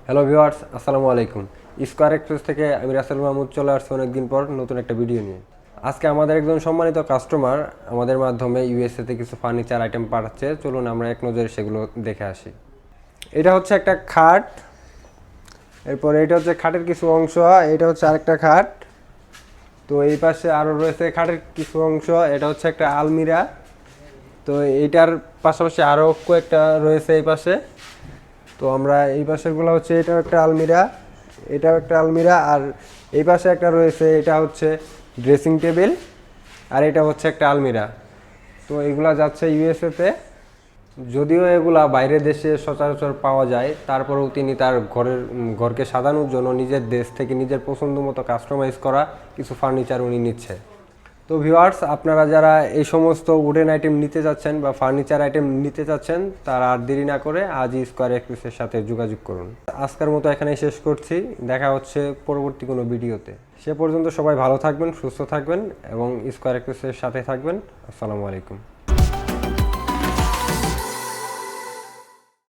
Hello viewers, আসসালামু আলাইকুম। Square express থেকে আমি রাসেল মাহমুদ চলে আসছি অনেকদিন পর নতুন একটা ভিডিও নিয়ে। আজকে আমাদের একজন সম্মানিত কাস্টমার আমাদের মাধ্যমে ইউএসএতে কিছু ফার্নিচার আইটেম পাঠাচ্ছে। চলুন আমরা এক নজরে সেগুলো দেখে আসি। এটা হচ্ছে একটা খাট, এরপরে এটা হচ্ছে খাটের কিছু অংশ, এটা হচ্ছে আরেকটা খাট। তো এই পাশে আরও রয়েছে খাটের কিছু অংশ, এটা হচ্ছে একটা আলমিরা। তো এইটার পাশাপাশি আরও কয়েকটা রয়েছে এই পাশে। তো আমরা এই পাশেরগুলো হচ্ছে এটাও একটা আলমিরা, এটাও একটা আলমিরা, আর এই পাশে একটা রয়েছে এটা হচ্ছে ড্রেসিং টেবিল, আর এটা হচ্ছে একটা আলমিরা। তো এগুলা যাচ্ছে ইউএসএতে। যদিও এগুলা বাইরের দেশে সচরাচর পাওয়া যায়, তারপরেও তিনি তার ঘরকে সাজানোর জন্য নিজের দেশ থেকে নিজের পছন্দ মতো কাস্টমাইজ করা কিছু ফার্নিচার উনি নিচ্ছে। তো ভিউয়ার্স, আপনারা যারা এই সমস্ত উডেন আইটেম নিতে যাচ্ছেন বা ফার্নিচার আইটেম নিতে যাচ্ছেন, তারা আর দেরি না করে আজই স্কয়ার এক্সপ্রেসের সাথে যোগাযোগ করুন। আজকের মতো এখানেই শেষ করছি, দেখা হচ্ছে পরবর্তী কোনো ভিডিওতে। সে পর্যন্ত সবাই ভালো থাকবেন, সুস্থ থাকবেন এবং স্কয়ার এক্সপ্রেসের সাথে থাকবেন। আসসালামু আলাইকুম।